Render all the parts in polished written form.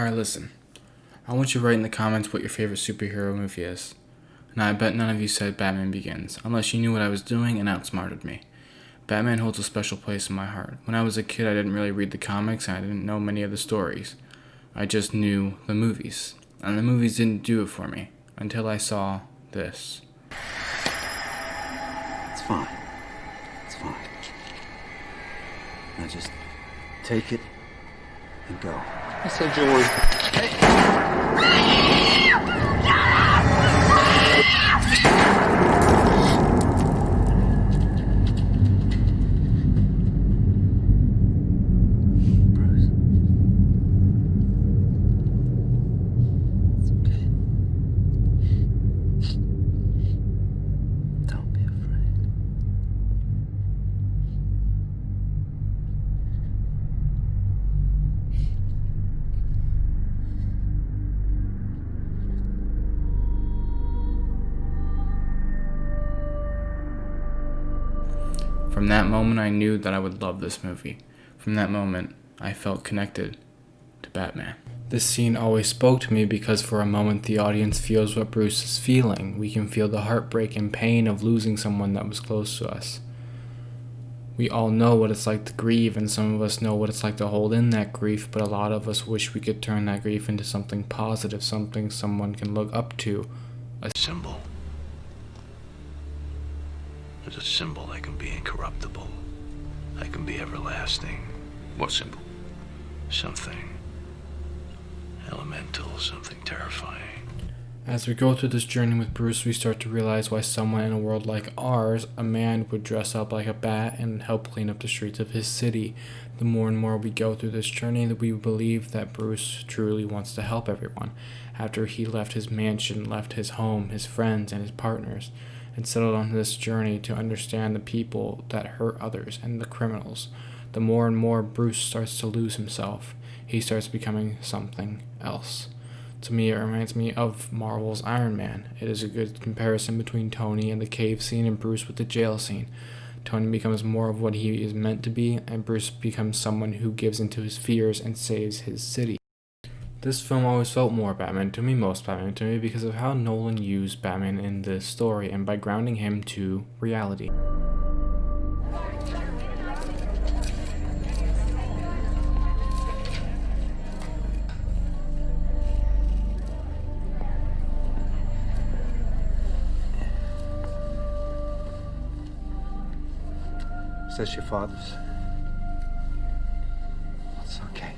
Alright, listen. I want you to write in the comments what your favorite superhero movie is. Now, I bet none of you said Batman Begins, unless you knew what I was doing and outsmarted me. Batman holds a special place in my heart. When I was a kid, I didn't really read the comics, and I didn't know many of the stories. I just knew the movies. And the movies didn't do it for me, until I saw this. It's fine. It's fine. Now just take it and go. I said you would. Bruce. It's okay. Don't be afraid. From that moment, I knew that I would love this movie. From that moment, I felt connected to Batman. This scene always spoke to me because for a moment the audience feels what Bruce is feeling. We can feel the heartbreak and pain of losing someone that was close to us. We all know what it's like to grieve, and some of us know what it's like to hold in that grief, but a lot of us wish we could turn that grief into something positive, something someone can look up to. A symbol. There's a symbol that can be incorruptible, that can be everlasting. What symbol? Something elemental, something terrifying. As we go through this journey with Bruce, we start to realize why someone in a world like ours, a man, would dress up like a bat and help clean up the streets of his city. The more and more we go through this journey, that we believe that Bruce truly wants to help everyone. After he left his mansion, left his home, his friends, and his partners, and settled on this journey to understand the people that hurt others and the criminals, the more and more Bruce starts to lose himself. He starts becoming something else. To me, it reminds me of Marvel's Iron Man. It is a good comparison between Tony and the cave scene and Bruce with the jail scene. Tony becomes more of what he is meant to be, and Bruce becomes someone who gives into his fears and saves his city. This film always felt more Batman to me, most Batman to me, because of how Nolan used Batman in this story and by grounding him to reality. Is this your father's? It's okay.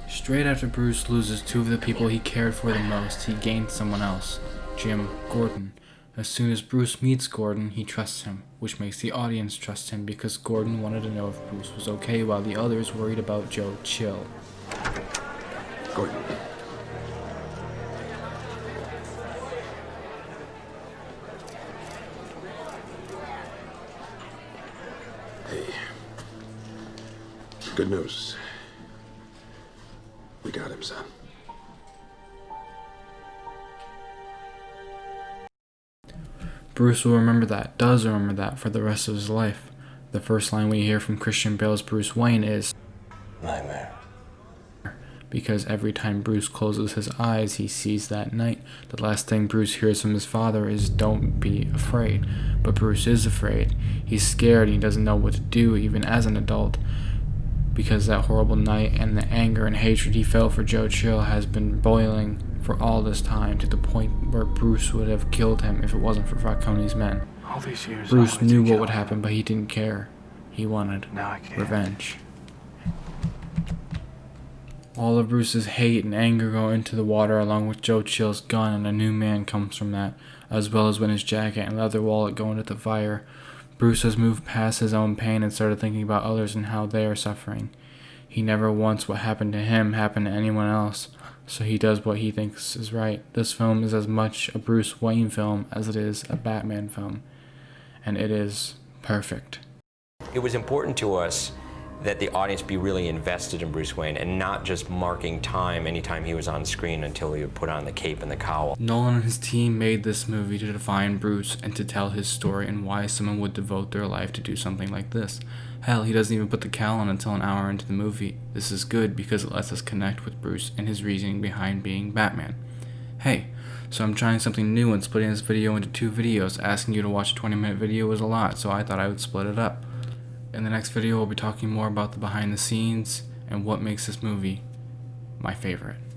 Straight after Bruce loses two of the people he cared for the most, he gains someone else, Jim Gordon. As soon as Bruce meets Gordon, he trusts him, which makes the audience trust him because Gordon wanted to know if Bruce was okay while the others worried about Joe Chill. Gordon. Hey. Good news. We got him, son. Bruce will remember that, does remember that, for the rest of his life. The first line we hear from Christian Bale's Bruce Wayne is Nightmare. because every time Bruce closes his eyes, he sees that night. The last thing Bruce hears from his father is, "Don't be afraid." But Bruce is afraid. He's scared and he doesn't know what to do, even as an adult. Because that horrible night and the anger and hatred he felt for Joe Chill has been boiling for all this time, to the point where Bruce would have killed him if it wasn't for Falcone's men. All these years Bruce I wanted knew to what kill would him. happen, but he didn't care. He wanted Now I can't. revenge. All of Bruce's hate and anger go into the water along with Joe Chill's gun, and a new man comes from that, as well as when his jacket and leather wallet go into the fire. Bruce has moved past his own pain and started thinking about others and how they are suffering. He never wants what happened to him happen to anyone else, so he does what he thinks is right. This film is as much a Bruce Wayne film as it is a Batman film, and it is perfect. It was important to us that the audience be really invested in Bruce Wayne and not just marking time anytime he was on screen until he would put on the cape and the cowl. Nolan and his team made this movie to define Bruce and to tell his story and why someone would devote their life to do something like this. Hell, he doesn't even put the cowl on until an hour into the movie. This is good because it lets us connect with Bruce and his reasoning behind being Batman. Hey, so I'm trying something new and splitting this video into 2 videos. Asking you to watch a 20-minute video was a lot, so I thought I would split it up. In the next video, we'll be talking more about the behind the scenes and what makes this movie my favorite.